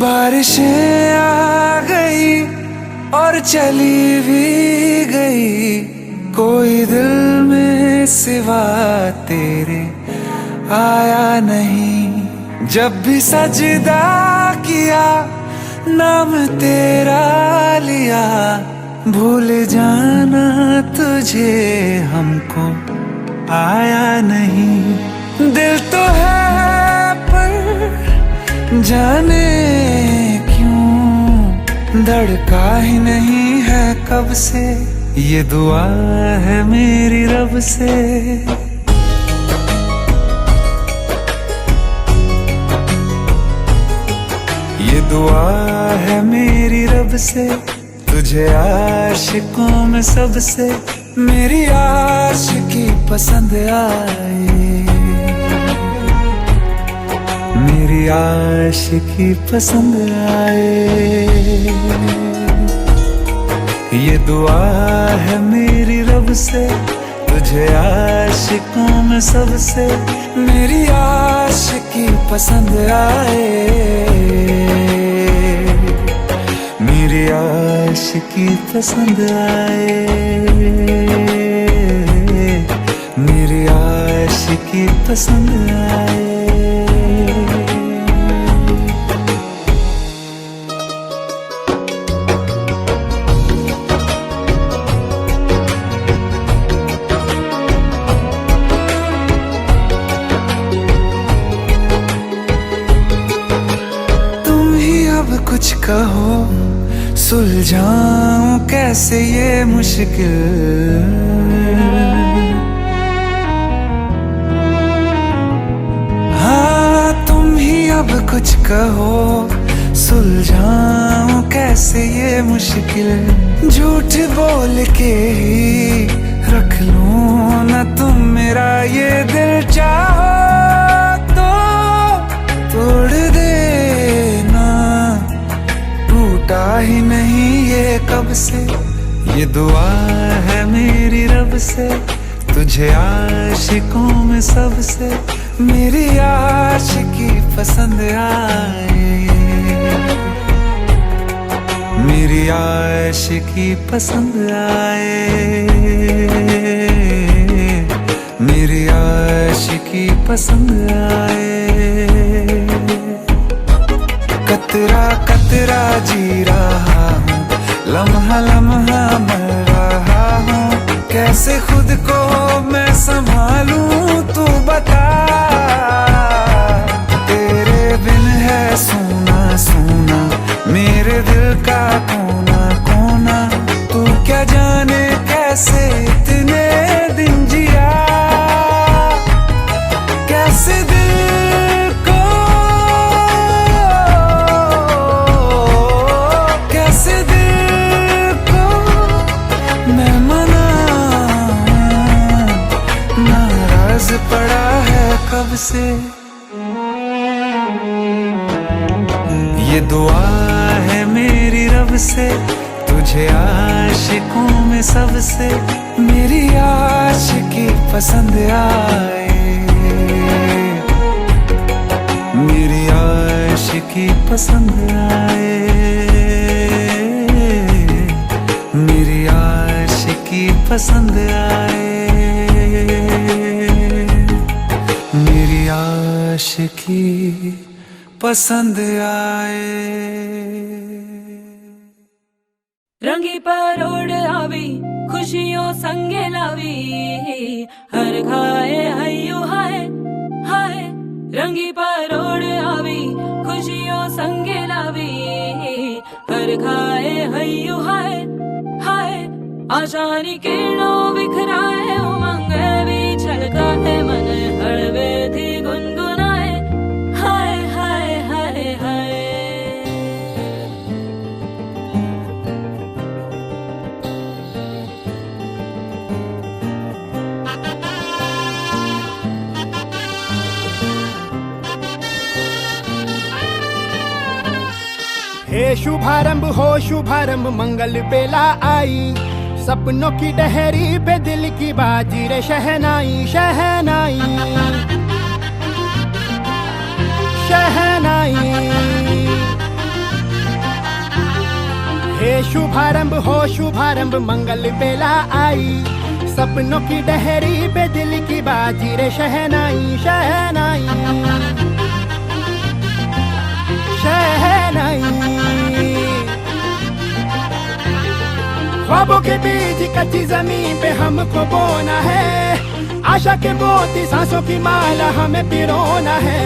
बारिशें आ गई और चली भी गई, कोई दिल में सिवा तेरे आया नहीं। जब भी सजदा किया नाम तेरा लिया, भूल जाना तुझे हमको आया नहीं। दिल तो है पर जाने क्यों धड़का ही नहीं है कब से, ये दुआ है मेरी रब से। ये दुआ है मेरी रब से, तुझे आशिकों में सबसे मेरी आशिकी पसंद आए, मेरी आशिकी पसंद आए। ये दुआ है मेरी रब से, तुझे आशिकों में सबसे मेरी आशिकी पसंद आए, मेरी आशिकी पसंद आए, मेरी आशिकी पसंद आए। कुछ कहो सुलझाऊं कैसे ये मुश्किल, हाँ तुम ही अब कुछ कहो सुलझाऊं कैसे ये मुश्किल। झूठ बोल के ही रख लूं ना तुम मेरा ये दिल, चाहो तो तोड़ देना, टूटा ही नहीं ये कब से। ये दुआ है मेरी रब से, तुझे आशिकों में सबसे मेरी आशिकी पसंद आए, मेरी आशिकी पसंद आए, मेरी आशिकी पसंद आए। कतरा कतरा जी रहा हूँ, लम्हा लम्हा मर रहा हूँ, कैसे खुद को मैं संभालूं तू बता। तेरे बिन है सूना सूना मेरे दिल का कोना कोना, तू क्या जाने कैसे इतने दिन जिया, कैसे दिल को पड़ा है कब से। ये दुआ है मेरी रब से, तुझे आशिकों में सबसे मेरी आशिकी पसंद आए, मेरी आशिकी पसंद आए, मेरी आशिकी पसंद आए, मेरी आशिकी पसंद आए। रंगी परोड़ आवी खुशियों संगे लावी, हर खाए हयू हाय हाय। रंगी परोड़ आवी खुशियों संगे लावी, हर खाए हयू हाय हाय। आशानी किरणों बिखराए उमंग भी छलकाए, मन हड़वे थी गुनगुनाए हाय हाय हाय हाय। हे शुभारंभ हो शुभारंभ मंगल बेला आई, सपनों की डहरी पे दिल की बाजी रे शहनाई शहनाई शहनाई। शुभारंभ हो शुभारंभ मंगल बेला आई, सपनों की डहरी पे दिल की बाजी रे शहनाई शहनाई शहनाई। ख्वाबों के बीज कच्ची जमीन पे हमको बोना है, आशा के मोती सांसों की माला हमें पिरोना है,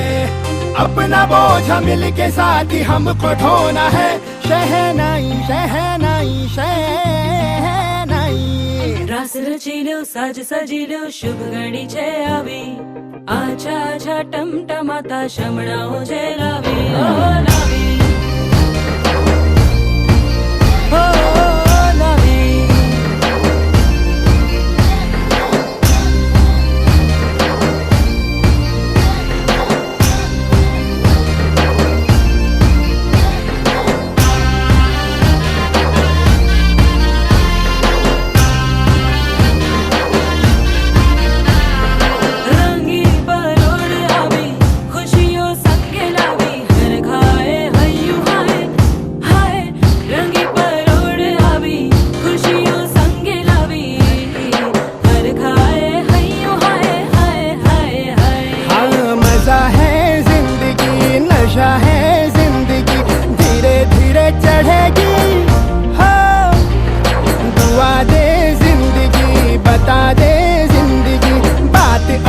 अपना बोझा मिल के साथ ही हमको ढोना है। शहनाई शहनाई शहनाई। रास रचिलो साज सजिलो शुभ घड़ी छे આવી, આછા આછા ટમટમાતા શમણાઓ છે લાવી ઓ લાવી ઓ લાવી।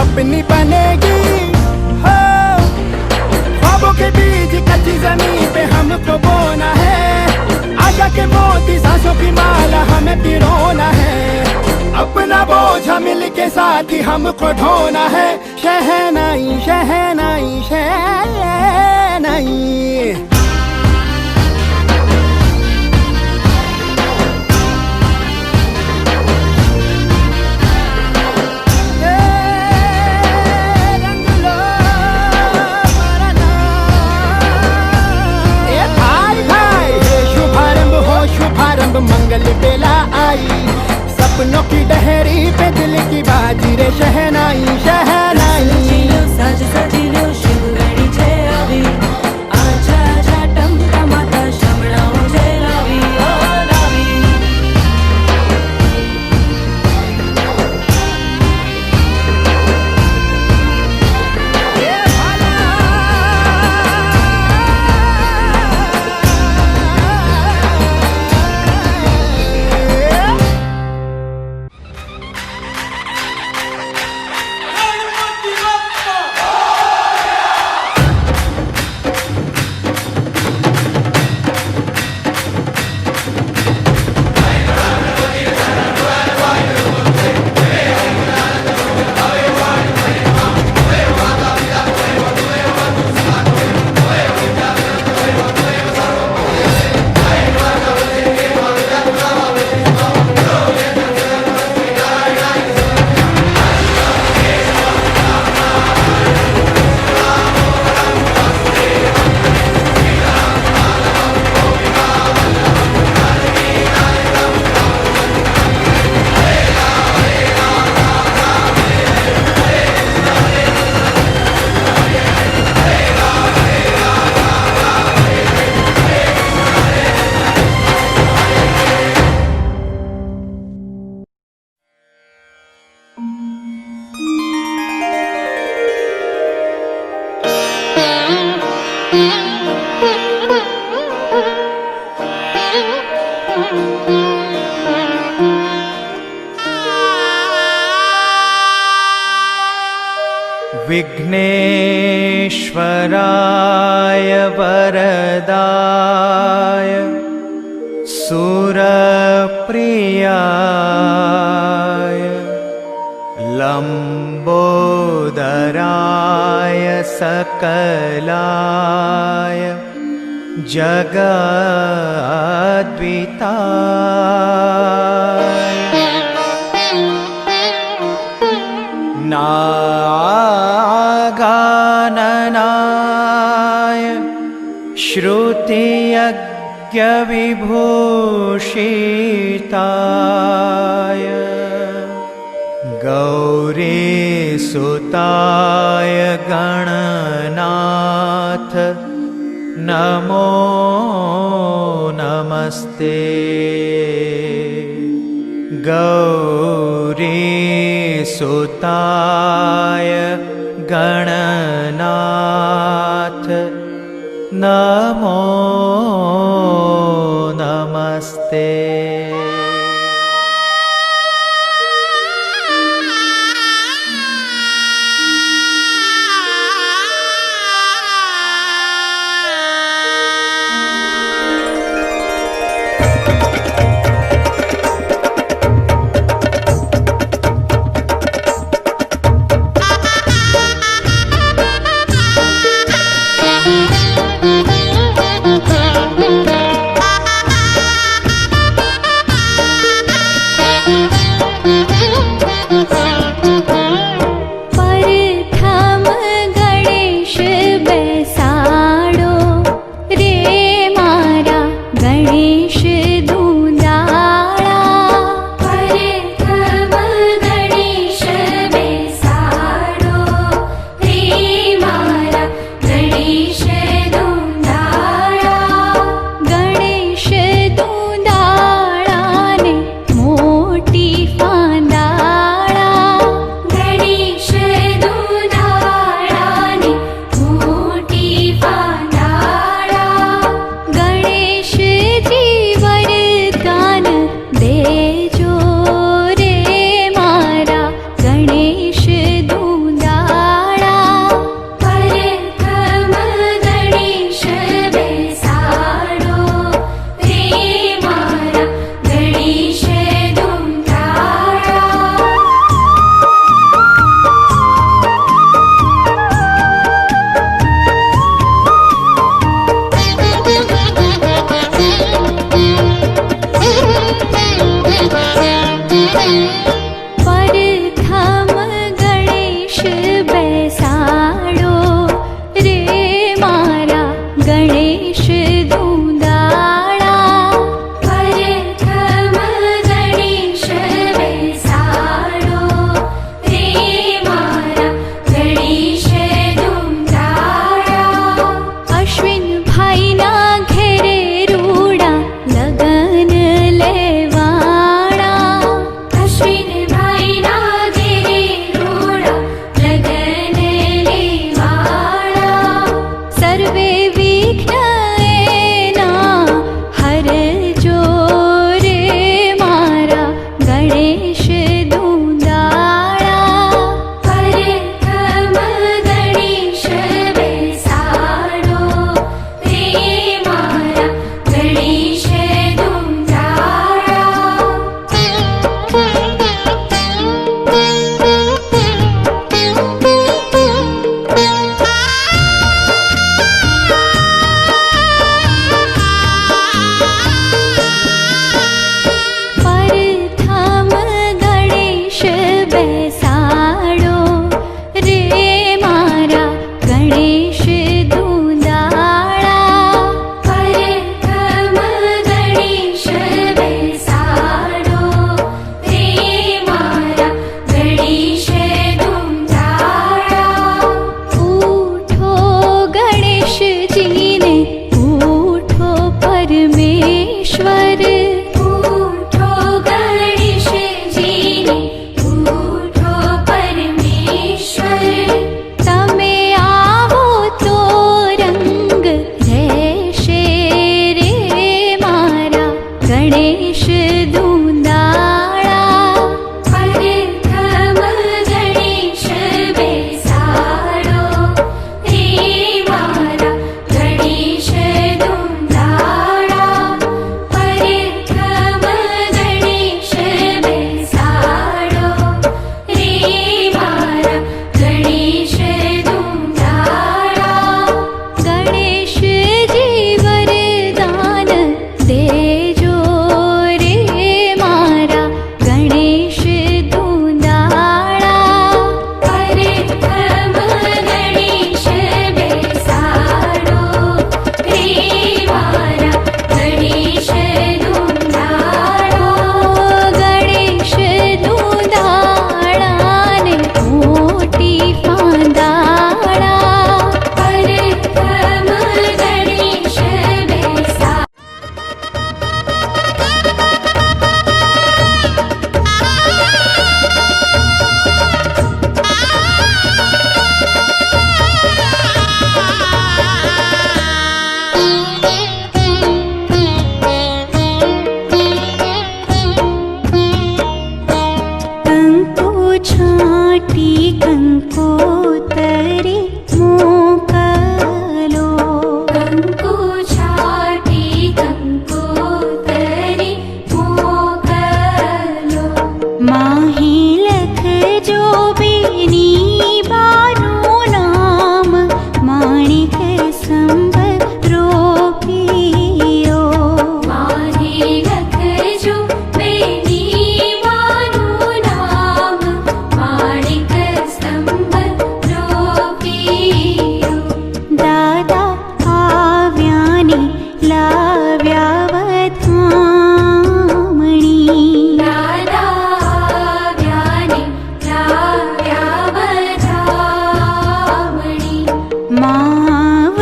अपनी बनेगी हो, ख्वाबों के बीज कच्ची जमीन पे हमको बोना है, आशा के मोती सांसों की माला हमें पिरोना है, अपना बोझा मिल के साथ ही हमको ढोना है। शहनाई शहनाई शहनाई। मंगल बेला आई, सपनों की डहरी पे दिल की बाजी रे शहनाई शहनाई। साज सजिलो शुभ घड़ी छे આવી, આછા આછા ટમટમાતા શમણાઓ છે લાવી ઓ લાવી। विघ्नेश्वराय वरदाय सुरप्रियाय लंबोदराय सकलाय जगद्विताय नागाननाय श्रुतियज्ञविभूषिताय गौरीसुताय गणनाथ नमो नमः। नमस्ते गौरी सुताय गणनाथ नमो नमस्ते।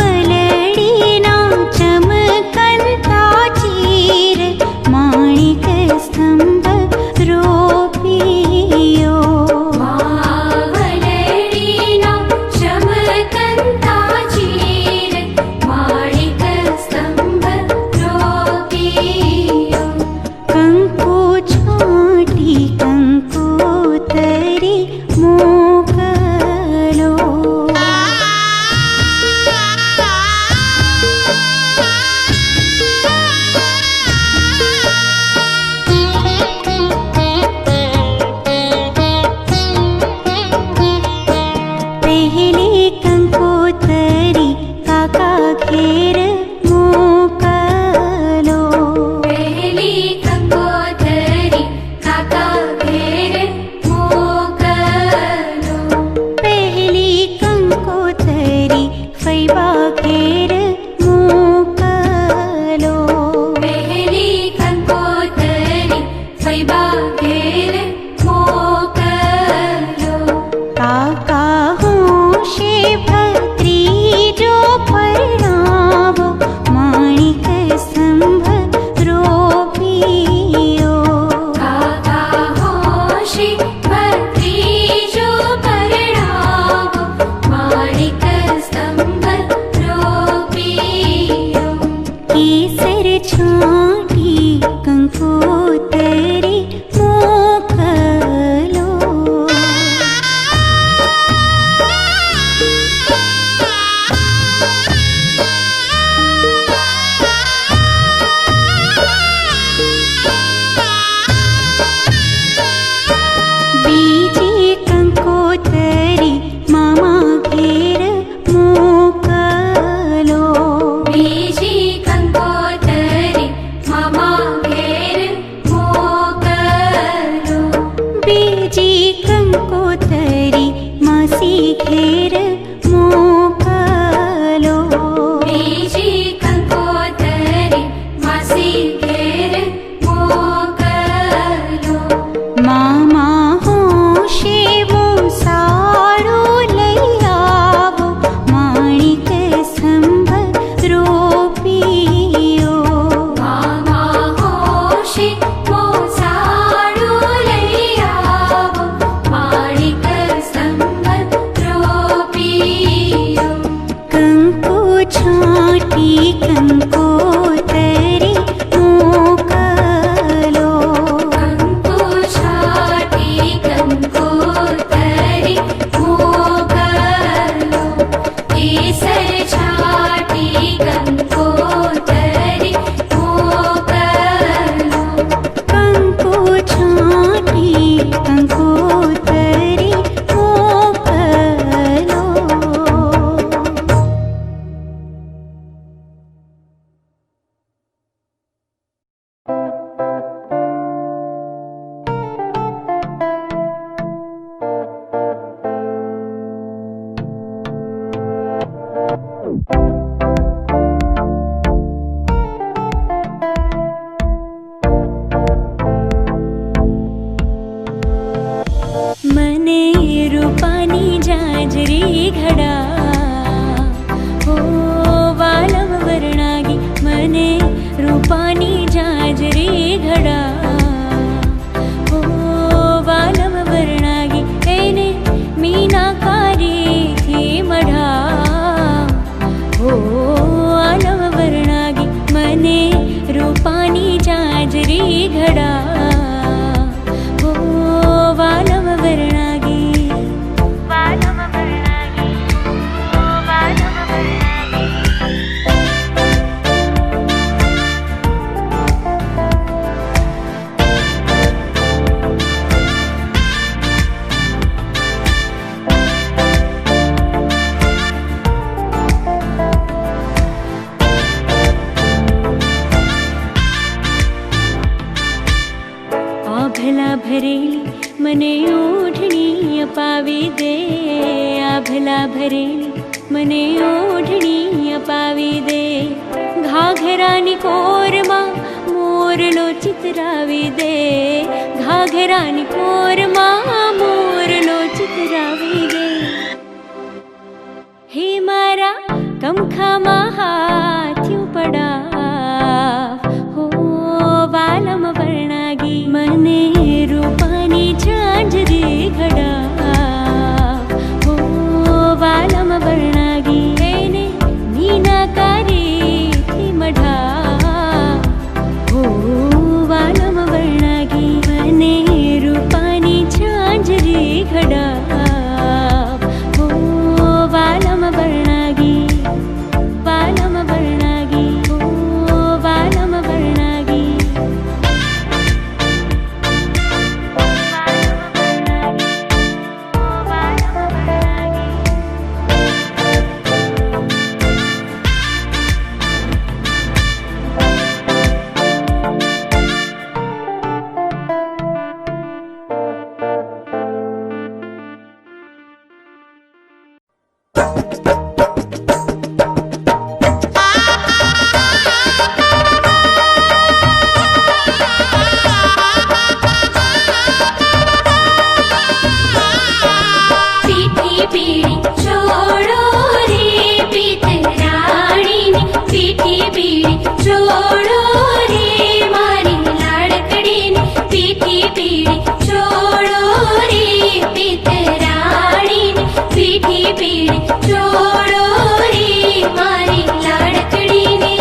मावलडीना चमकंता चीर माणिक स्तंभ रोपियो मावलडीना चमकंता चीर माणिक स्तंभ रोपियो कंकु छाटी कंकु तरी मोकलो पहले कंकोतरी काका घेर मोकलो पहली कंकोतरी काका घेर मोकलो पहली कंकोतरी फैबा घेर मोकलो पहली कंकोतरी फैबा घेर मोकलो काका होशे भत्री जो परणावो माणिक स्तंभ रोपियो काका होशी भत्री जो परिणामो माणिक स्तंभ रोपियो केसर छाटी कंकोतरी मोकलो बीजी कंकोतरी मामा घेर मोकलो बीजी कंकोतरी मामा घेर मोकलो बीजी कंकोतरी मासी घेर मोकलो बीजी कंकोतरी मासी घेर मोकलो मामा होशे वो साड़ो लई आवो माणिक स्तंभ रोपियो मामा होशी मोसाडू लई आवो माणिक स्तंभ रोपियो कंकु छाटी कंकोतरी मोकलो कंकु छाटी कंकोतरी मोकलो केसर छाटी कंकोतरी मोकलो कंकु छाटी कंकोतरी मोकलो मने रूपानी जाजरी घड़ा हो वालम वर्णागी मने रूपानी जाजरी घड़ा हो वालम वर्णागी एने मीनाकारी थी मढ़ा हो आलम वर्णागी मने रूपानी जाजरी घड़ा हो वालम वर्णागी वालम वर्णागी हो वालम वर्णागी आभला भरेली मने ओढ़णी अपावी दे आभला भरेली मने ओढ़णी अपावी दे घाघरानी कोरमा मोरलो चितरावी दे घाघरानी कोरमा मोरलो चितरावी दे हे मारा कमखामा हाथ्યું પડાવ હો વાલમ વર્ણાગી મને રૂપાની ઝાંઝરી ઘડાવ હો વાલમ વર્ણાગી એને મીનાકારીથી મઢાવ હો વાલમ વર્ણાગી મને રૂપાની ઝાંઝરી ઘડાવ હો વાલમ વર્ણાગી વાલમ વર્ણાગી હો વાલમ વર્ણાગી पीठी पीड़ी छोड़ो रे पीतराणी ने पीठी पीड़ी छोड़ो रे मारी लाड़कड़ी ने पीठी पीड़ी छोड़ो रे पीतराणी ने पीठी पीड़ी छोड़ो रे मारी लाड़कड़ी ने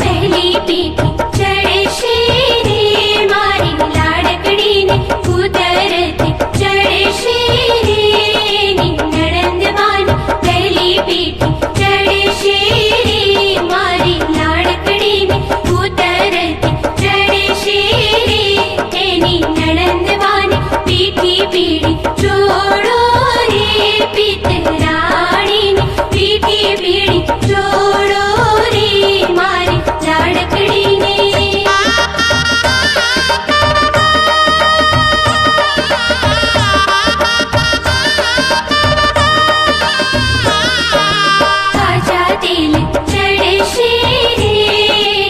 पहली पीठी चढ़े शेरे मारी लाड़कड़ी ने उतरती चढ़े शेरे नी नड़ंदवान पहली पीठी चढ़े शेरे मारी लाड़कड़ी ने उतरती चढ़े शेरे नी नड़ंदवान पीठी पीड़ी छोड़ो रे पीतराणी ने पीठी पीड़ी छोड़ो रे मारी लाड़कड़ी ने काचा तेल चढ़े शेरे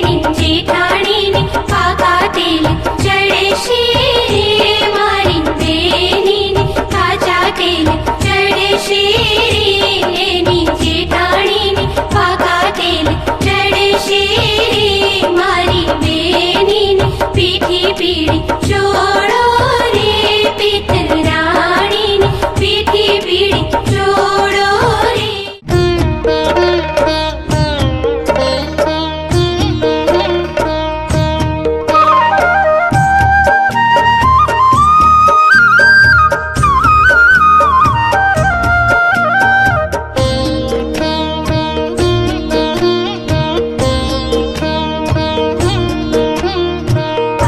नी जेठाणी ने काका तेल चढ़े शेरे मारी बेनी ने काचा तेल चढ़े शेरे नी जेठाणी ने काका तेल चढ़े शेरे मारी बेनी ने पीठी पीड़ी छोड़ो रे पीतराणी ने पीठी पीड़ी छोड़ो रे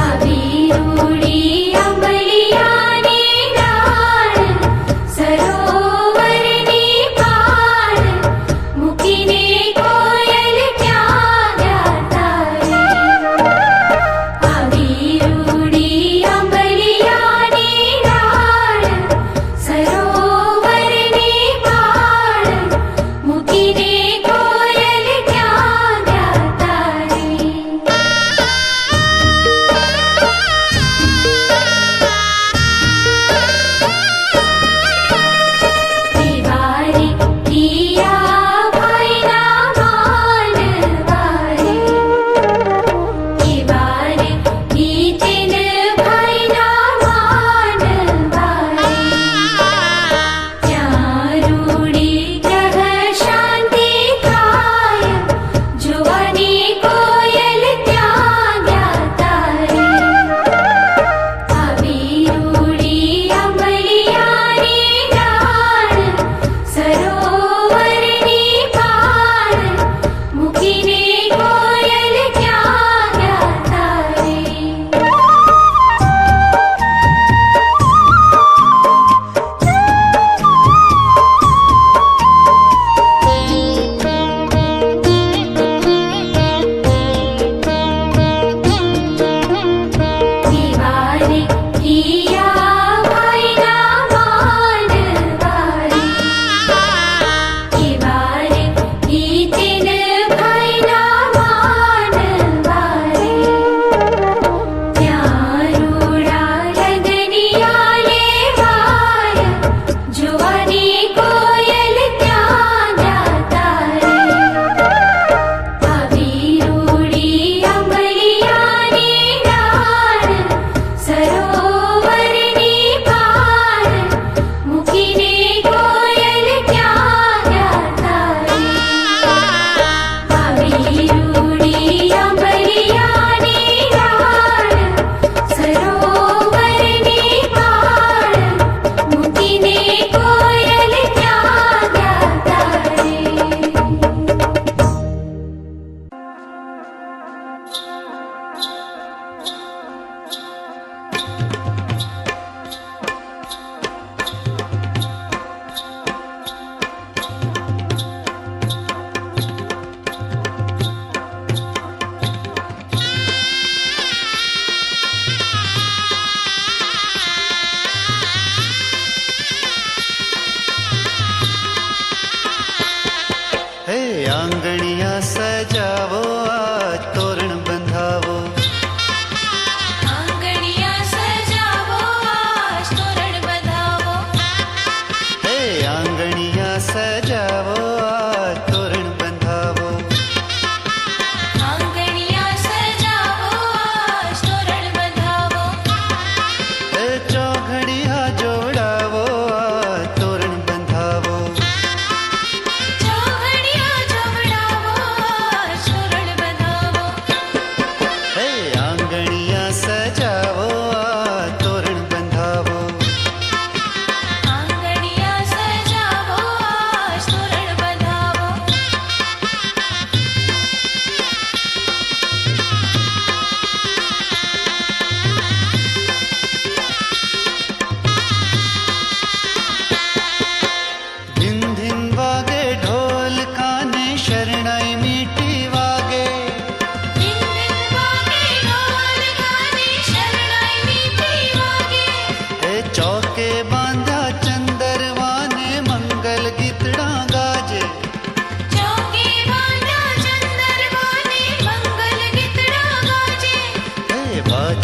આવી રૂડી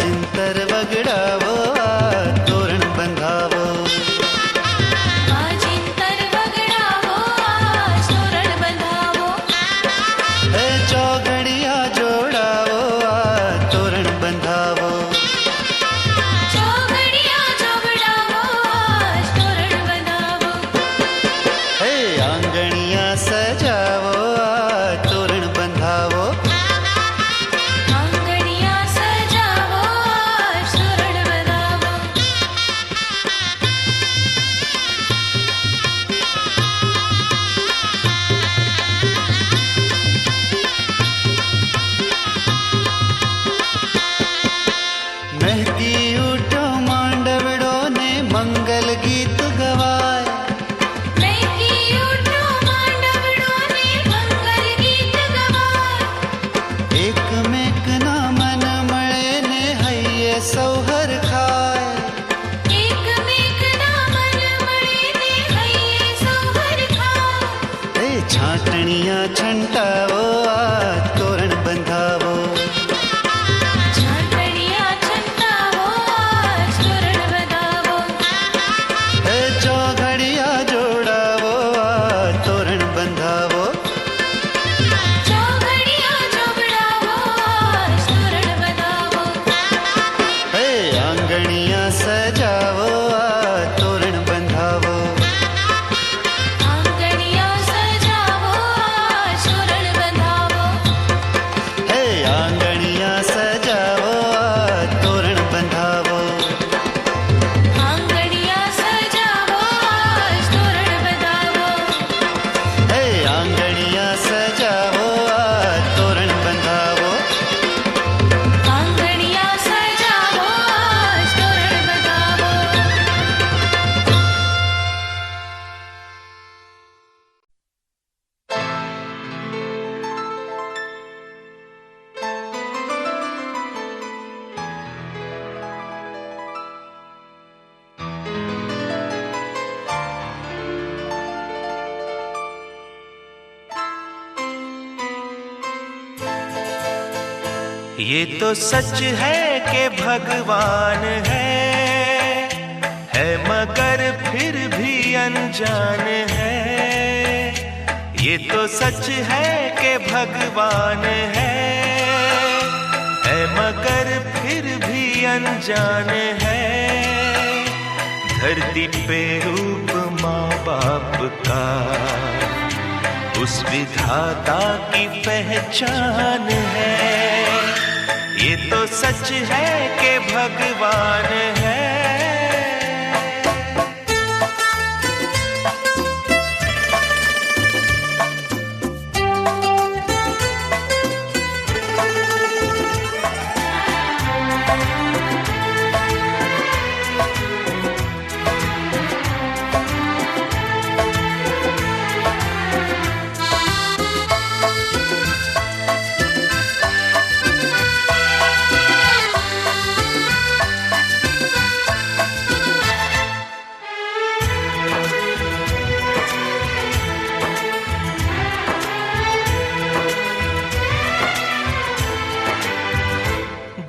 चिंतर वगडावो तोरण बंधावो चिंतर वगडावो तोरण बंधावो चौघड़िया जोड़ावो तोरण बंधावो चौघड़िया जोड़ावो तोरण बंधावो आंगणिया सजावो तोरण बंधावो आंगणिया सजावो तोरण बंधावो महकी उठो मांडवड़ो ने मंगल गीत गवाए महकी उठो मांडवड़ो ने मंगल गीत गवाए एक मेक ना मन मळे ने हइये सौहर खाए एक मेक ना मन मळे ने हइये सौहर खाए छाटनिया छंटावो तोरण बंधावो छाटनिया छंटावो तोरण बंधावो चौघड़िया जोड़ावो तोरण बंधावो चौघड़िया जोड़ावो तोरण बंधावो आंगणिया सजावो तोरण बंधावो आंगणिया सजावो तोरण बंधावो आंगणिया सजावो तोरण बंधावो आंगणिया सजावो तोरण बंधावो आंगणिया सजावो तोरण बंधावो आंगणिया सजावो तोरण बंधावो ये तो सच है कि भगवान है मगर फिर भी अनजान है। ये तो सच है कि भगवान है मगर फिर भी अनजान है। धरती पे रूप माँ बाप का उस विधाता की पहचान है। ये तो सच है कि भगवान है।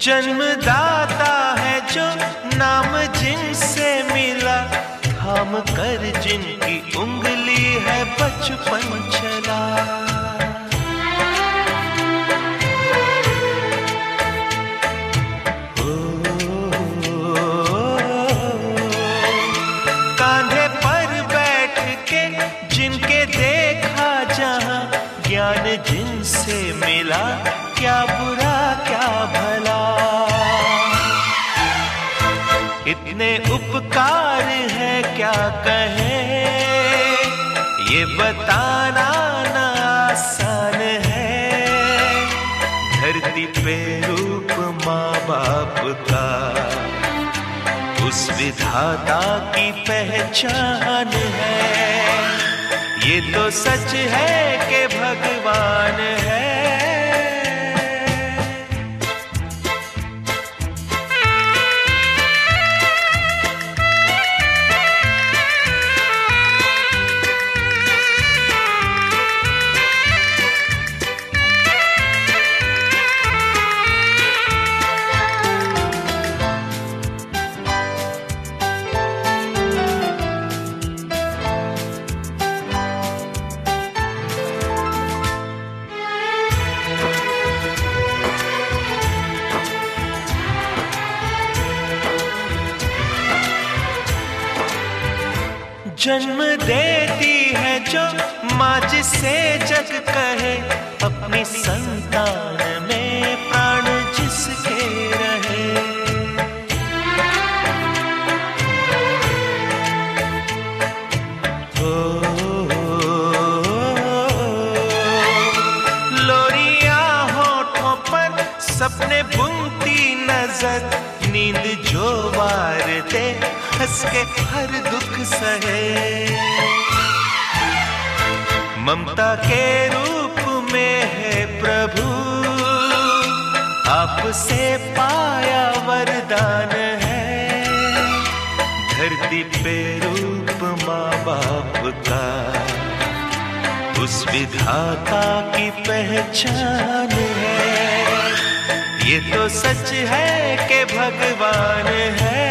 जन्मदाता है जो नाम जिनसे मिला, थाम कर जिनकी उंगली है बचपन चला। कांधे पर बैठ के जिनके देखा जहां, ज्ञान जिनसे मिला, क्या बुरा क्या भला। इतने उपकार है क्या कहें, ये बताना ना आसान है। धरती पे रूप माँ बाप का उस विधाता की पहचान है। ये तो सच है कि भगवान है। जन्म देती है जो माँ जिसे जग कहे, अपनी संतान में प्राण जिसके रहे। लोरिया होठों पर सपने बुनती नजर, नींद जो वार दे हंस के हर दुख सहे। ममता के रूप में है प्रभु, आपसे पाया वरदान है। धरती पे रूप माँ बाप का, उस विधाता की पहचान है। ये तो सच है कि भगवान है।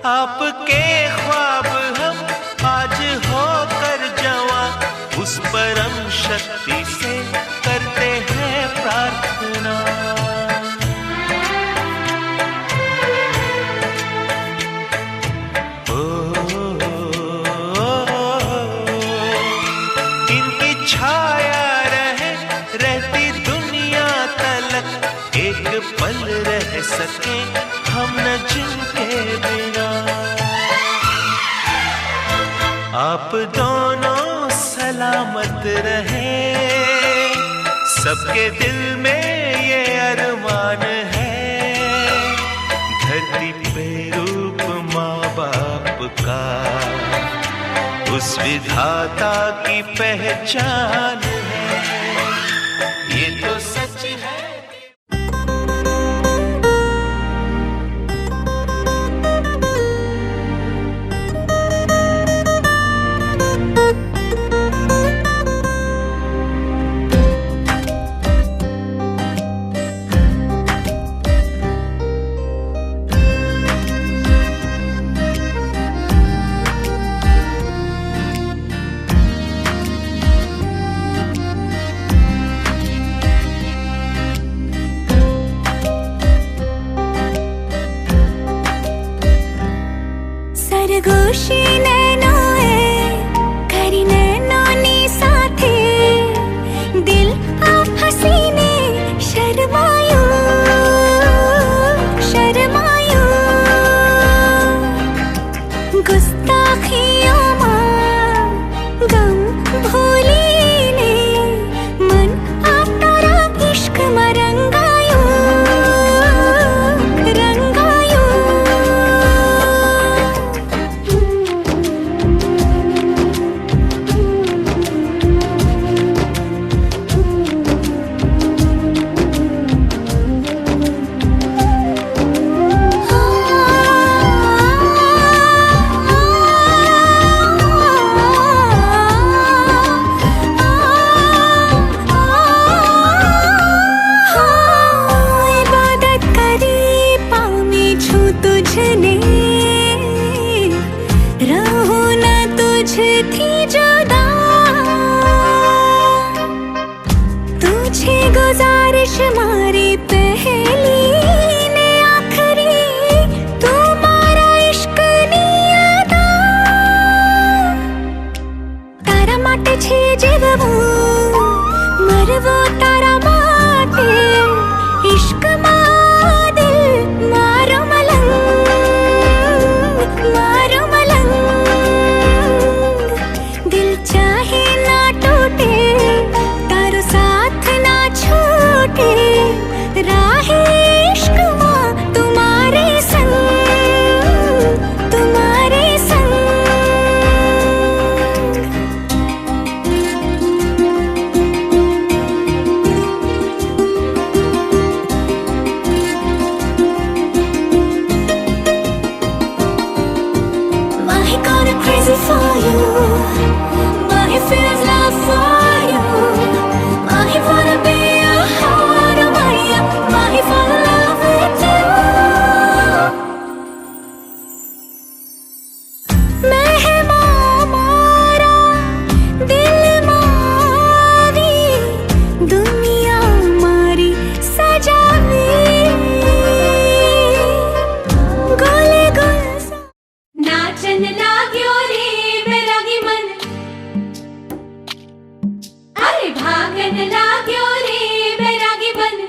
आपके ख्वाब हम आज होकर जवां, उस परम शक्ति से करते हैं प्रार्थना। इनकी छाया रहती दुनिया तलक, एक पल रह सके हम न जिनके बिना। आप दोनों सलामत रहे, सबके दिल में ये अरमान है। धरती पे रूप माँ बाप का, उस विधाता की पहचान है। ये तो सच है। सरगोशी नैनोए करी नैनोनी साथे, दिल आप हसीने शर्मायो शर्मायो। गुस्ताखियों मां गम भूलीने, मन आप तारा इश्क में रंगायो रंगायो। इबादत करी पामी छू तुझने, रहूं न तुझ थी जुदा। तुझे गुजारिश मारी पहली ने आखरी, तुम्हारा इश्क नियता। तारा माटे छे जीववू, मरवो तारा माटे। इश्क मां दिल मारो मलंग मारो मलंग। मेहमान मारा दिल मारी दुनिया मारी सजावी गोले गोल नाचन लाग्यो रे बैरागी मन अरे भागन लाग्यो रे बैरागी बन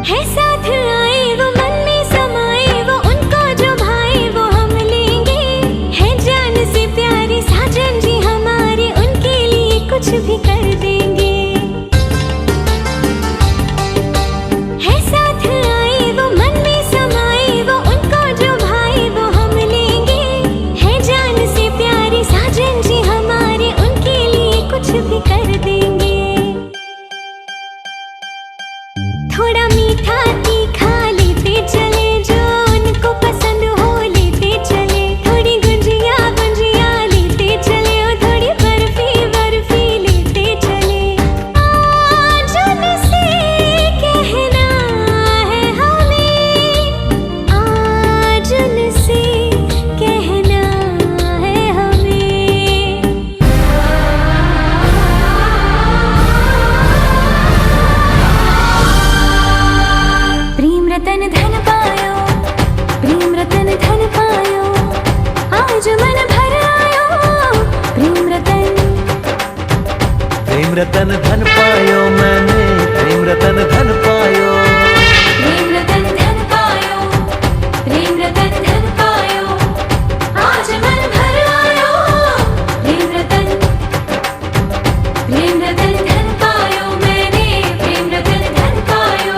है साथ आए वो मन में समाए वो उनको जो भाए वो हम लेंगे है जान से प्यारे साजन जी हमारे उनके लिए कुछ भी कर देंगे है साथ आए वो मन में समाए वो उनको जो भाए वो हम लेंगे है जान से प्यारे साजन जी हमारे उनके लिए कुछ भी कर देंगे थोड़ा मीठा तीखा लेते चले जो उनको पसंद हो लेते चले थोड़ी गुंजिया गुंजिया लेते चले और थोड़ी बर्फी बर्फी लेते चले आज उनसे कहना है हमें आज उनसे कहना है हमें प्रेम रतन धन पायो प्रेम रतन धन पायो आज मन भर आयो प्रेम रतन धन पायो मैंने, प्रेम रतन धन पायो। प्रेम रतन धन पायो प्रेम रतन धन पायो आज मन भर आयो प्रेम रतन धन पायो मैंने प्रेम रतन धन पायो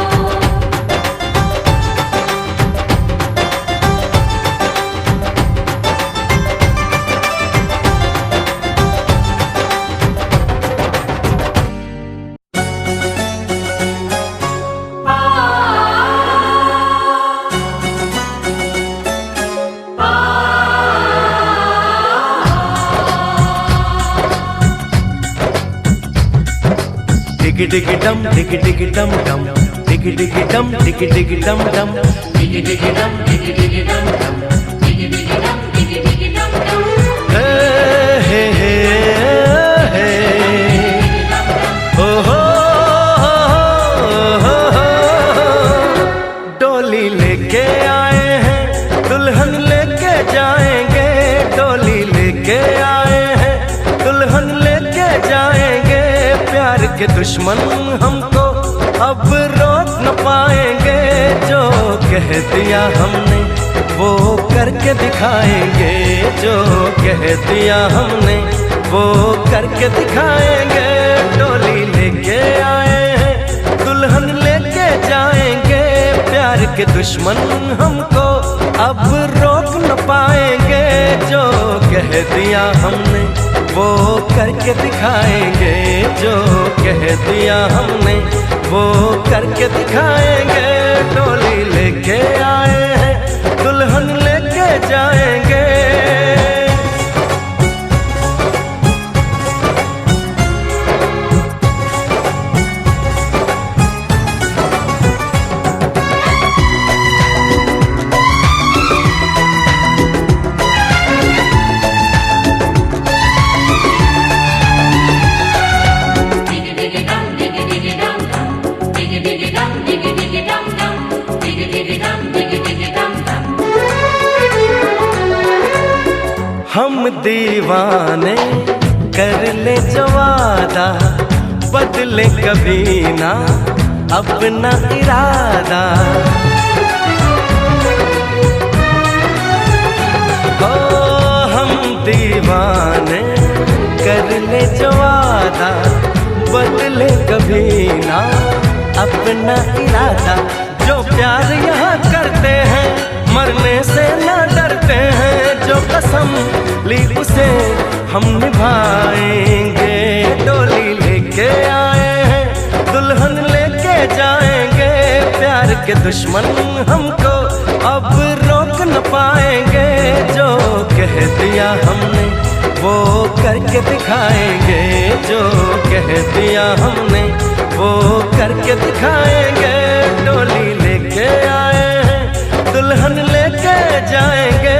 टिकी टिकी डम टिकी टिकी डम डम टिकी टिकी डम टिकी टिकी डम डम टिकी टिकी डम टिकी टिकी डम डम टिकी टिकी डम टिकी टिकी डम डम हे हे हे ओ हो डोली लेके आए हैं दुल्हन लेके जाएंगे डोली लेके आए हैं दुल्हन लेके जाएंगे प्यार के दुश्मन हमको अब रोक न पाएंगे जो कह दिया हमने वो करके दिखाएंगे जो कह दिया हमने वो करके दिखाएंगे डोली लेके आए हैं दुल्हन लेके जाएंगे प्यार के दुश्मन हमको अब रोक न पाएंगे जो कह दिया हमने वो करके दिखाएंगे जो कह दिया हमने वो करके दिखाएंगे डोली लेके आए हैं दुल्हन लेके जाएंगे टिकी टिकी डम टिकी टिकी डम डम टिकी टिकी डम टिकी टिकी डम डम टिकी टिकी डम टिकी टिकी डम डम हम दीवाने कर ले जो वादा बदले कभी ना अपना इरादा ओ हम दीवाने कर ले जो वादा बदले कभी ना अपना इरादा जो प्यार यहाँ करते हैं मरने से ना डरते हैं जो कसम ली उसे हम निभाएंगे डोली लेके आए हैं दुल्हन लेके जाएंगे प्यार के दुश्मन हमको अब रोक न न पाएंगे। जो कह दिया हमने वो करके दिखाएंगे, जो कह दिया हमने वो करके दिखाएंगे। डोली लेके आए हैं, दुल्हन लेके जाएंगे।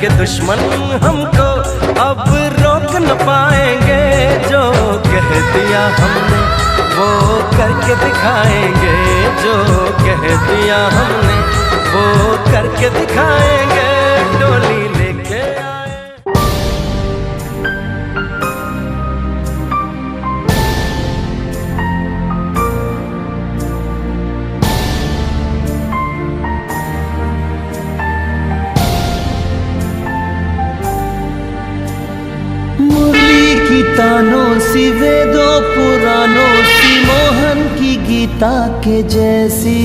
के दुश्मन हमको अब रोक न पाएंगे। जो कह दिया हमने वो करके दिखाएंगे, जो कह दिया हमने वो करके दिखाएंगे। डोली लेके आए। तानों सी वेदों पुराणों सी मोहन की गीता के जैसी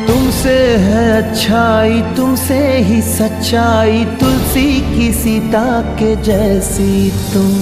तुमसे है अच्छाई, तुमसे ही सच्चाई, तुलसी की सीता के जैसी तुम।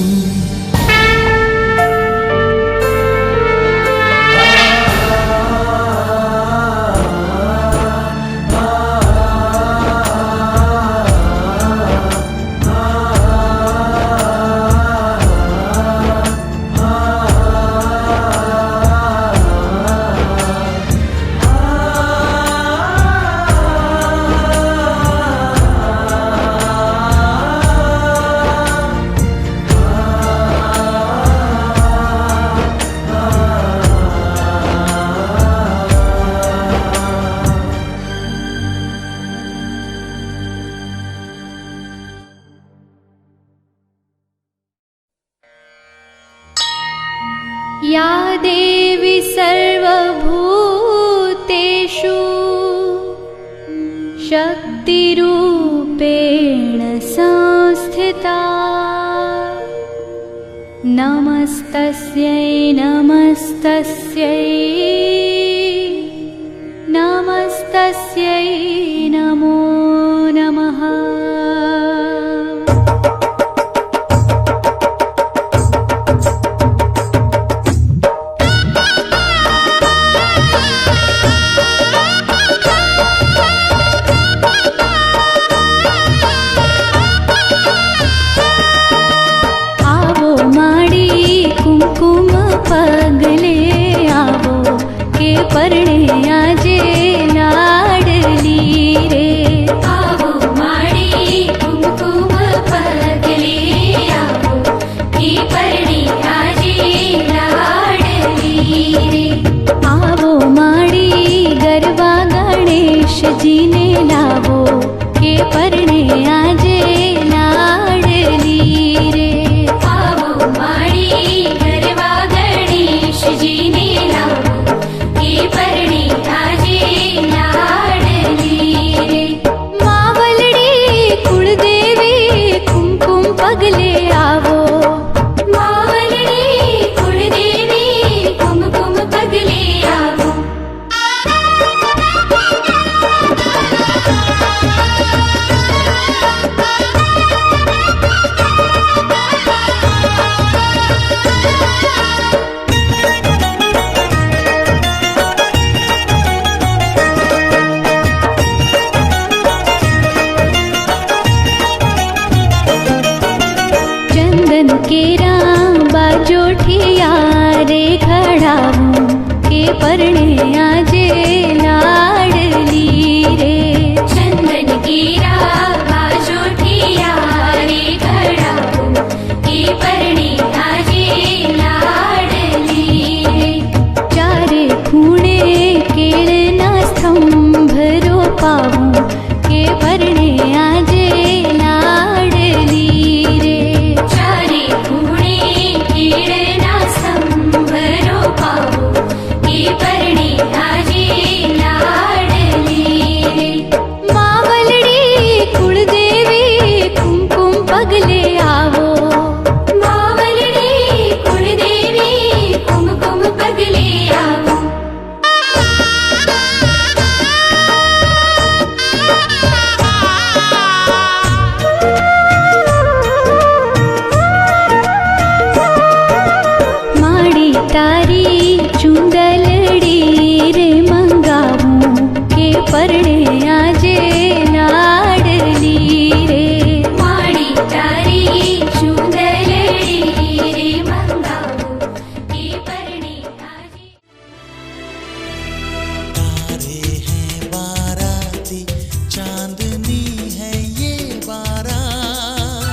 या देवी सर्वभूतेषु शक्तिरूपेण संस्थिता। नमस्तस्यै नमस्तस्यै नमस्तस्यै नमो नमः। पगले आवो के परणे आजे लाडली रे। आवो माड़ी कुमकुम पगले आवो के परणे आजे लाडली रे। आवो माड़ी गरबा गणेश जी ने लावो के परणे आजे लाडली रे। आवो माड़ी गरबा गणेश जी ने लावो के परणे आजे परणे आजे लाडली रे। चंदन गिरा बाजोठिया रे घडाऊ के परणे आजे लाडली रे। चारे खूणे केळना स्तंभ रोपावू के परणे आजे लाडली रे। चारे खूणे केळना स्तंभ रोपाऊ के परणे आजे लाडली रे। मावलडी कुळदेवी कुमकुम पगले आवो। मावलडी कुळदेवी कुमकुम पगले आवो। माड़ी तारी चुंदलड़ी रे मंगावू के परणे आजे लाडली रे। माड़ी तारी चुंदलड़ी रे मंगाऊ के परणे आजे। तारे हैं बाराती चांदनी है ये बारात।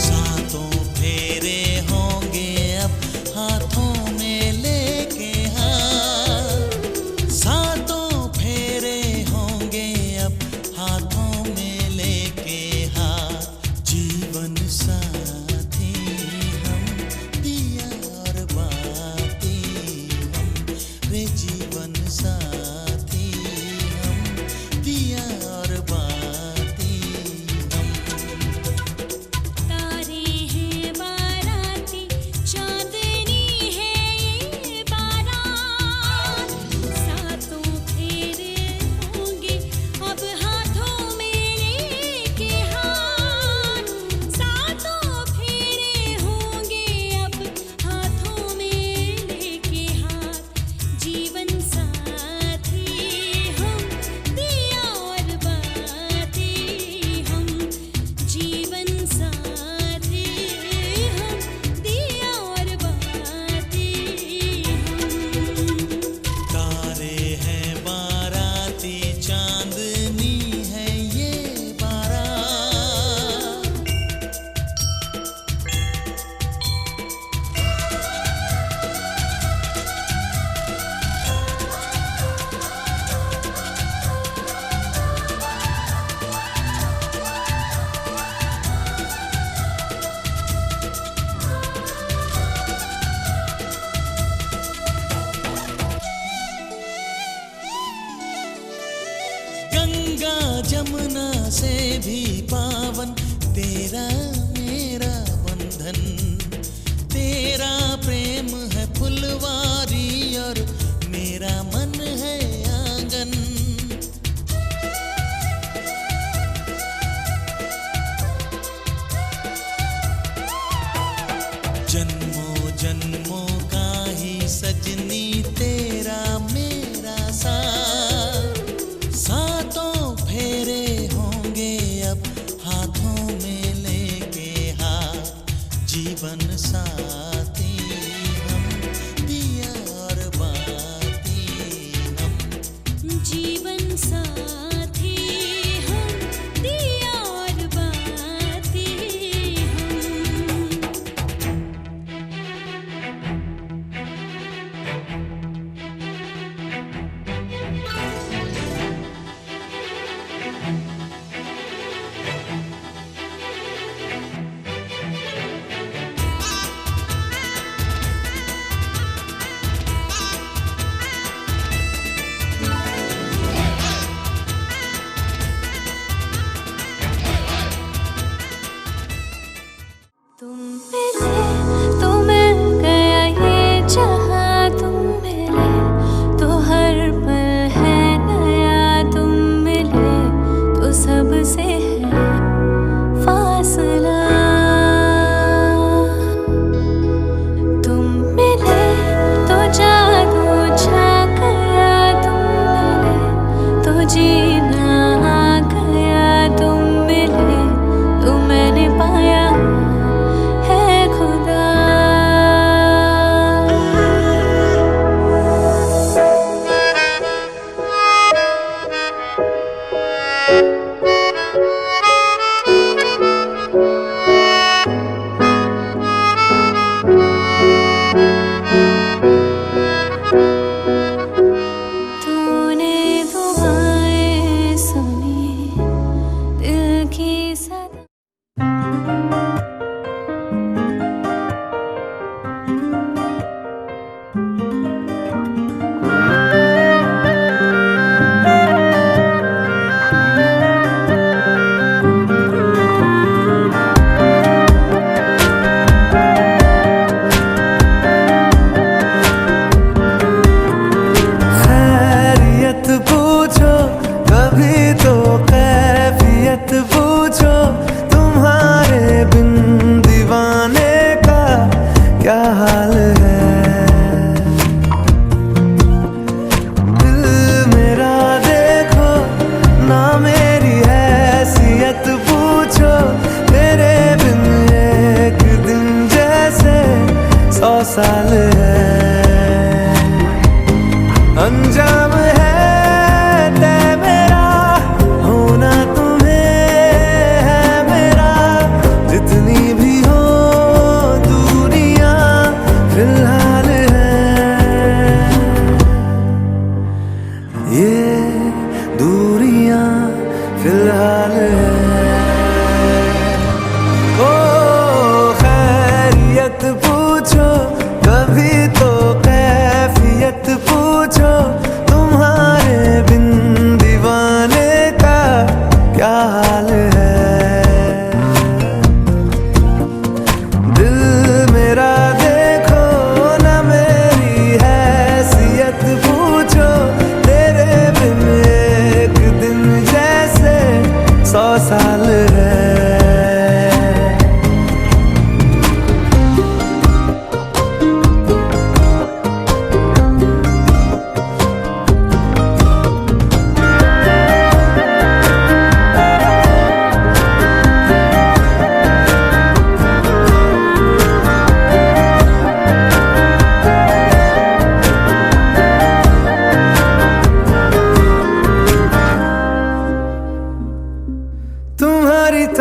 सातों फेरे होंगे अब हाथों में लेके हाथ। सातों फेरे होंगे अब हाथों में लेके हाथ। जीवन साथी हम दिया और बाती हम रे। जीवन साथी हम दिया और बाती हम। तारे हैं बाराती चांदनी है ये बारात। सातों फेरे होंगे अब हाथों में लेके हाथ। सातों फेरे होंगे अब हाथों में लेके हाथ। जीवन साथी हम दिया और बाती हम। जीवन साथी हम दिया और बाती हम। तारे हैं बाराती चांदनी है ये बारात। गंगा जमुना से भी पावन तेरा मेरा बंधन। तेरा प्रेम है फुलवारी और मेरा मन है आंगन। जन्मों जन्मों का ही सजनी तेरा मेरा साथ। सातों फेरे होंगे अब हाथों में लेके हाथ। जीवन साथी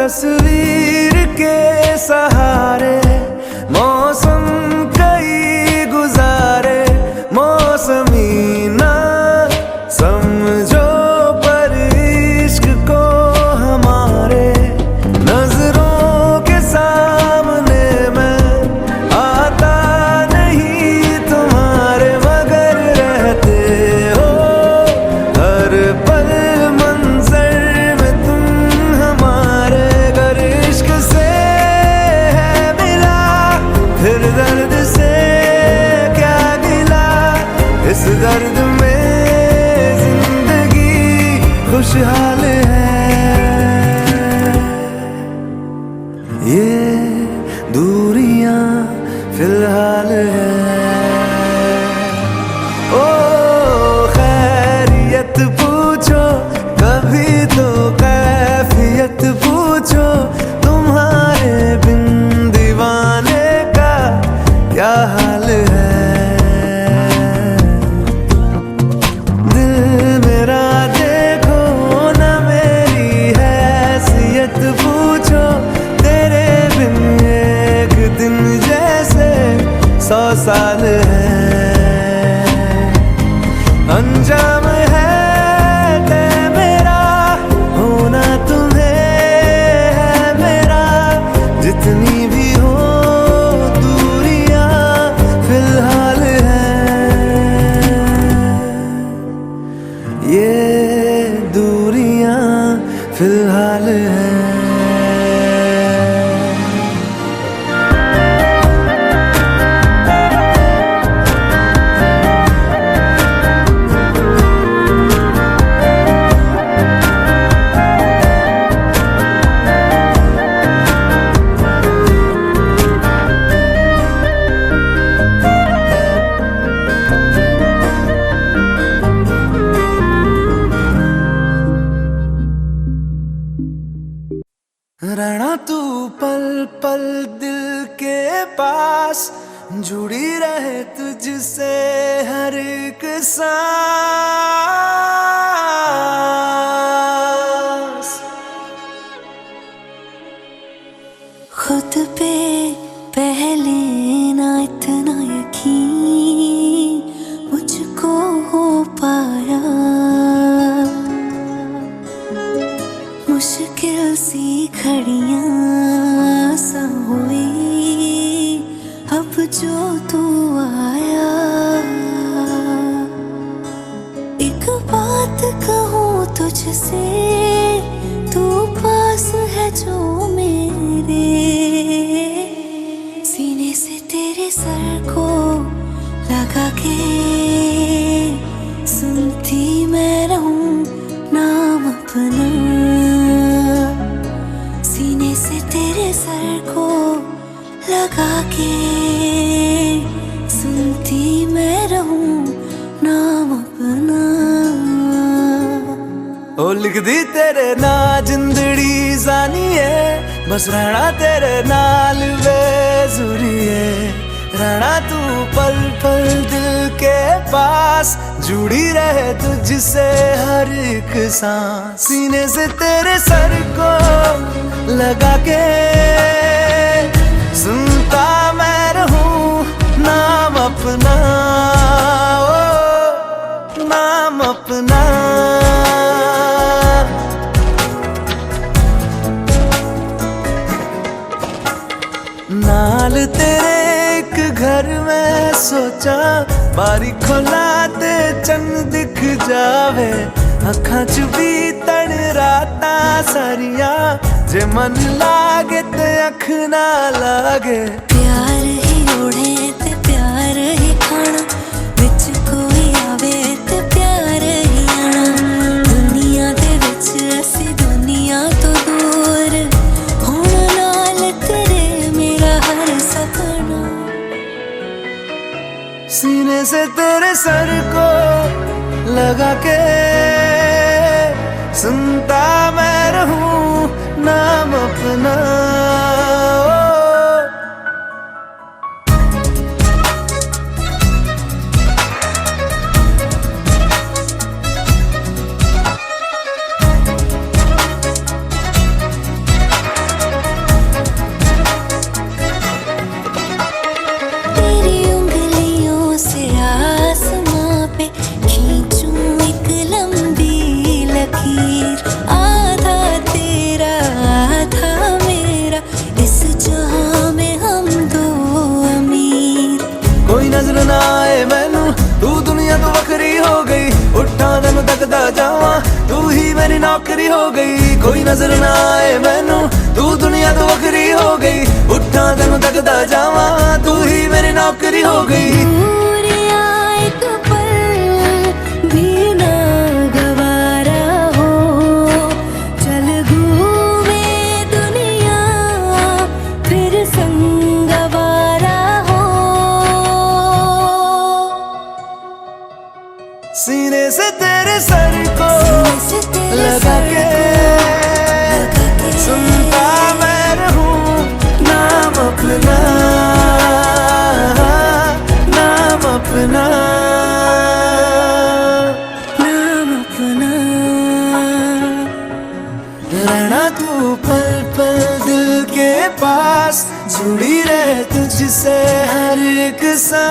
तस्वीर के सहारे मौसम कई गुजारे, मौसमी ना समझो पर इश्क को हमारे। नजरों के सामने मैं आता नहीं तुम्हारे, मगर रहते हो हर पल मंजर में तुम हमारे। अगर इश्क से है मिला फिर दर्द से क्या गिला, इस दर्द में जिंदगी खुशहाल है। ये दूरियां फिलहाल है। ओ खैरियत पूछो कभी तो कैफियत पूछो, तुम्हारे बिन दीवाने का क्या हाल है। दिल मेरा देखो ना मेरी हैसियत पूछो, तेरे बिन एक दिन जैसे 100 साल है। अंजाम है तय मेरा होना तुम्हें है मेरा, जितनी भी हो दूरियां फिलहाल है। ये दूरियां फिलहाल है। रहना तू पल पल दिल के पास, जुड़ी रहे तुझसे हर एक सांस। खुद पे पहले ना इतना यकीन मुझको हो पाया, मुश्किल सी घड़ियां सा हुई अब जो तू आया। एक बात कहूँ तुझसे, तू पास है जो मेरे, सीने से तेरे सर को लगा के सुनती मैं रहूं नाम अपना। सीने से तेरे सर को लगा के सुनती मैं रहूं नाम अपना। ओ लिख दी तेरे ना जिंदड़ी जानी है, बस रहना तेरे नाल बेजुरी है। रहना तू पल पल दिल के पास, जुड़ी रहे तुझसे हर एक सांस। सीने से तेरे सर को लगा के सुनता मैं रहूं नाम अपना, ओ नाम अपना। नाल तेरे एक घर में सोचा, बारी खोला ते चंद दिख जावे, अखां च भी तड़ रातां सारियां, जे मन लागे ते अख ना लागे। प्यार ही ओढ़े ते प्यार ही खाना, विच कोई आवे ते प्यार ही आना। दुनिया दे विच असी दुनिया तो दूर, हुण नाल तेरे मेरा हर सपना। सीने से तेरे सर को लगा के सुनता मैं रहूं नाम अपना। नौकरी हो गई, कोई नजर ना आए मैनू, तू दुनिया तो वखरी हो गई, उठा तेनू तकदा जावा, तू ही मेरी नौकरी हो गई। पूरिया एक पल भी ना गवारा हो, चल घूमे दुनिया फिर संगवारा हो। सीने से तेरे सर को लगा के सुनता मैं रहूं नाम अपना, नाम अपना, नाम अपना। रहना तू पल पल दिल के पास, जुड़ी रहे तुझसे हर एक सांस।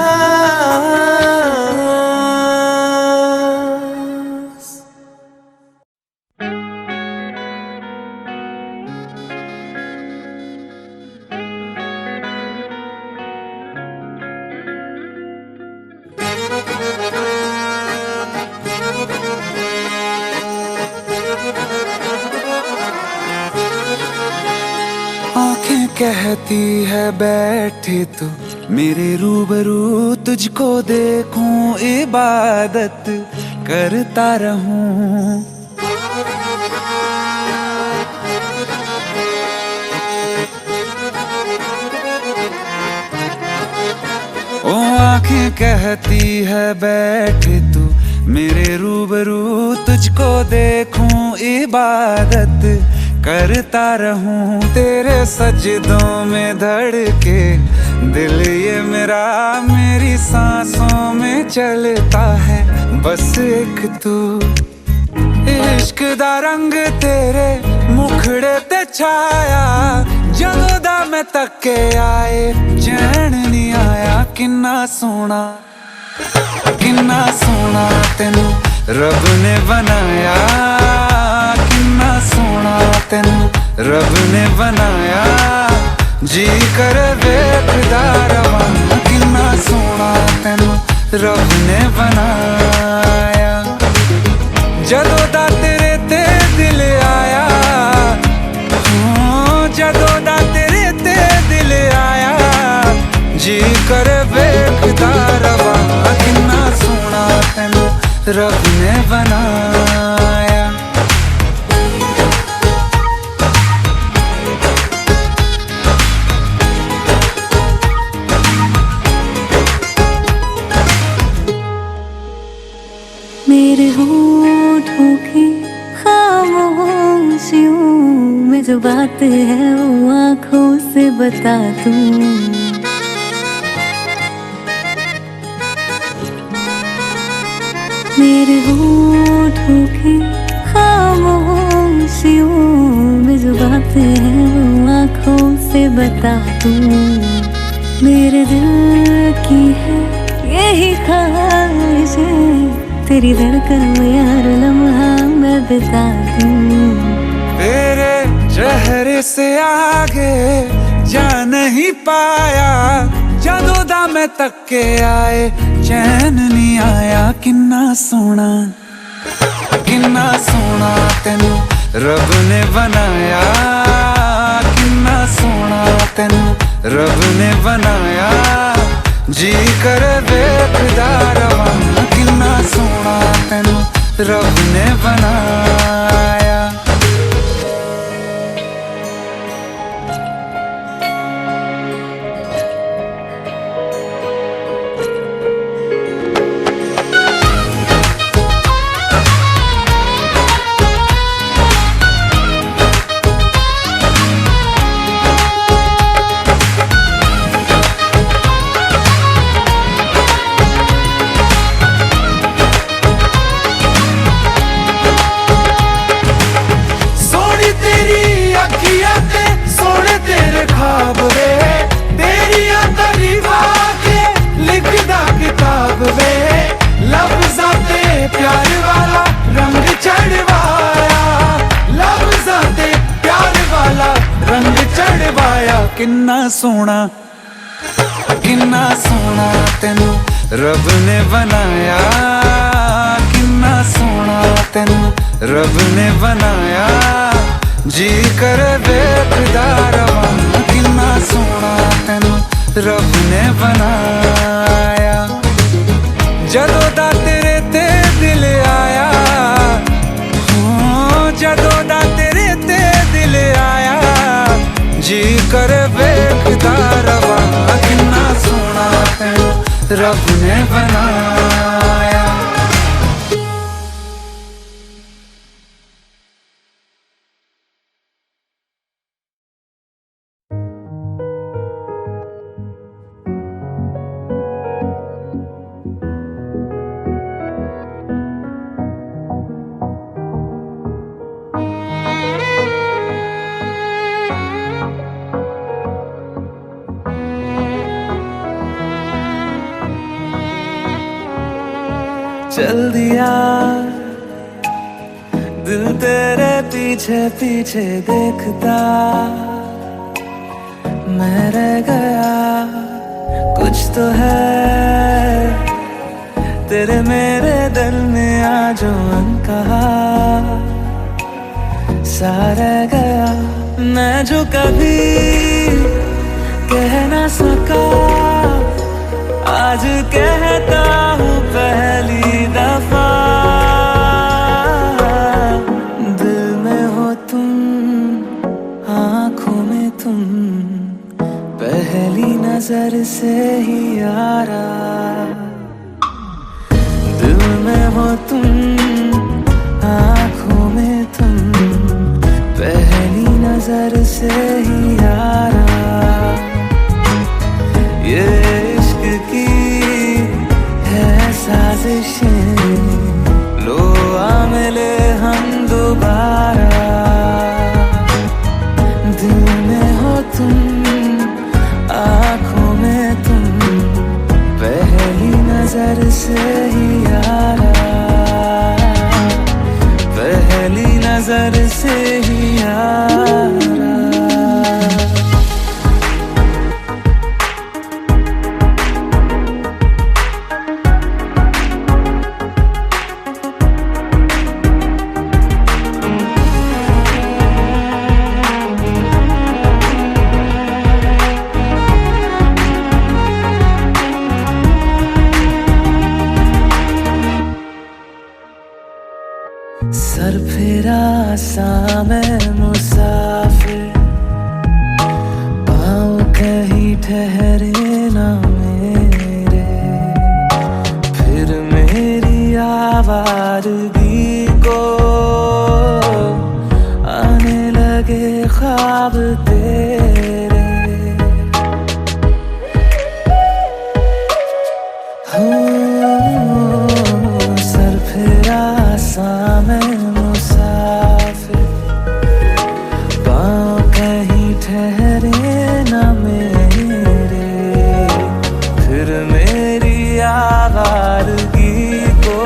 आंखें कहती है बैठे तू मेरे रूबरू, तुझको देखूं इबादत करता रहूं। ओ आंखें कहती है बैठे तू मेरे रूबरू, तुझको देखूं इबादत करता रहूं। तेरे सजदों में धड़के दिल ये मेरा, मेरी सांसों में चलता है बस एक तू। इश्क दा रंग तेरे मुखड़े ते छाया, जदों दा मैं तके आए चैन नहीं आया। किन्ना सोना तेनू रब ने बनाया, किन्ना सोना तेनू रब ने बनाया, जी कर वेखदा रवां। किन्ना सोना तेनू रब ने बनाया, जदों दा तेरे ते दिल आया, जदों दा तेरे ते दिल आया, जी कर वेखदा रवां। किन्ना सोना तेनू रब ने बनाया। मेरे होठों की खामोशियों में जो बात है वो आँखों से बता दूं। मेरे होठों की खामोशियों में जो बात है वो आँखों से बता दूं। मेरे दिल की है यही ख्वाहिश है, तेरी धड़कन में यार लम्हा मैं बिता दूं। तेरे चेहरे से आगे जा नहीं पाया, जदों दा मैं तके आए चैन नहीं आया। किन्ना सोना तेनू रब ने बनाया, किन्ना सोना तेनू रब ने बनाया, जी कर वेखदा रवां। किन्ना सोना तेनू रब ने बनाया। किन्ना सोना तेनू रब ने बनाया, किन्ना सोना तेनू रब ने बनाया जी करे बेखुदा रवा किन्ना सोना तेनू रब ने बनाया जदों दा तेरे ते दिल आया जदों दा तेरे ते दिल आया जी करे बेखुदा रवा किन्ना सोना तेनू रब ने बनाया चल दिया दिल तेरे पीछे पीछे देखता मैं रह गया कुछ तो है तेरे मेरे दिल में आज कहा सा रह गया मैं जो कभी कह ना सका आज कहता हूँ पहली दफा दिल में हो तुम आँखों में तुम पहली नजर से ही यारा दिल में हो तुम आँखों में तुम पहली नजर से ही यारा ये इश्क की है साजिशें लो आ मिले हम दोबारा दिल में हो तुम आँखों में तुम पहली नजर से ही यारा पहली नजर से ही यारा सर फिरा सा मैं मुसाफिर पाँव कहीं ठहरे ना मेरे फिर मेरी आवारगी को आने लगे ख्वाब तेरे सर फिरा सा मैं मुसाफिर पाँव कहीं ठहरे ना मेरे फिर मेरी आवारगी को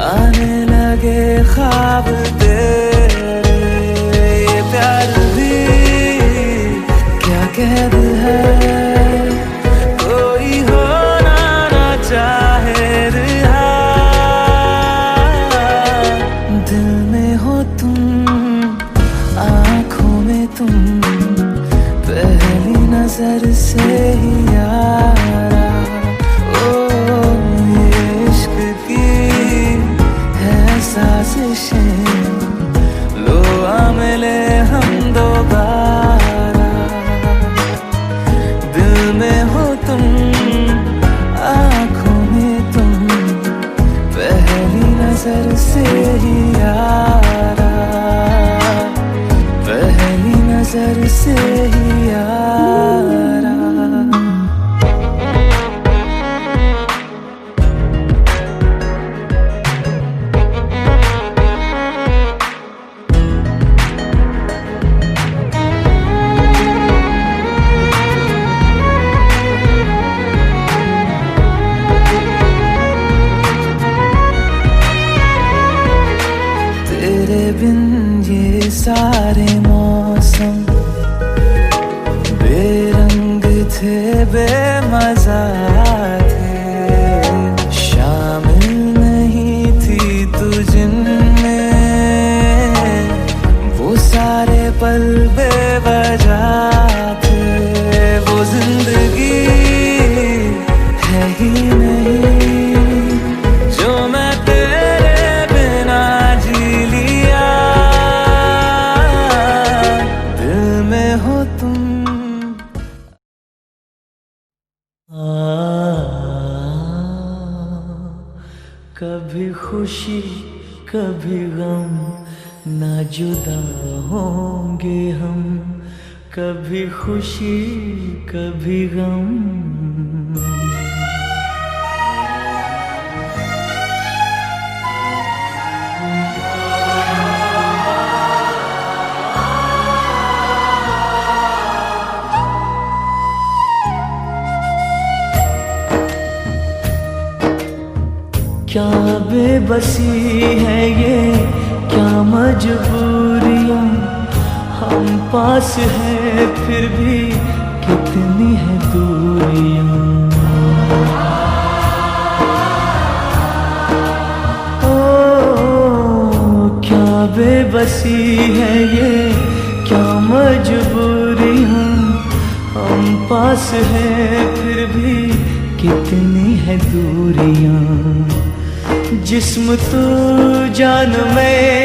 आने लगे ख्वाब तेरे ये प्यार भी क्या कैद है कोई होना ना चाहे रिहा दिल में हो तुम आँखों में तुम पहली नजर से ही यारा ओ ये इश्क की है साजिशें लो आ मिले हम दोबारा दिल में हो तुम आँखों में तुम पहली नजर से ही यारा पहली नजर से ही यारा तेरे बिन ये सारे मौसम बेरंग थे बेमजा थे शामिल नहीं थी तुझे खुशी कभी गम, ना जुदा होंगे हम, कभी खुशी कभी गम। क्या बेबसी है ये, क्या मजबूरियां, हम पास हैं फिर भी कितनी है दूरियां। ओ क्या बेबसी है ये, क्या मजबूरियां, हम पास हैं फिर भी कितनी है दूरियां। जिस्म तू जान में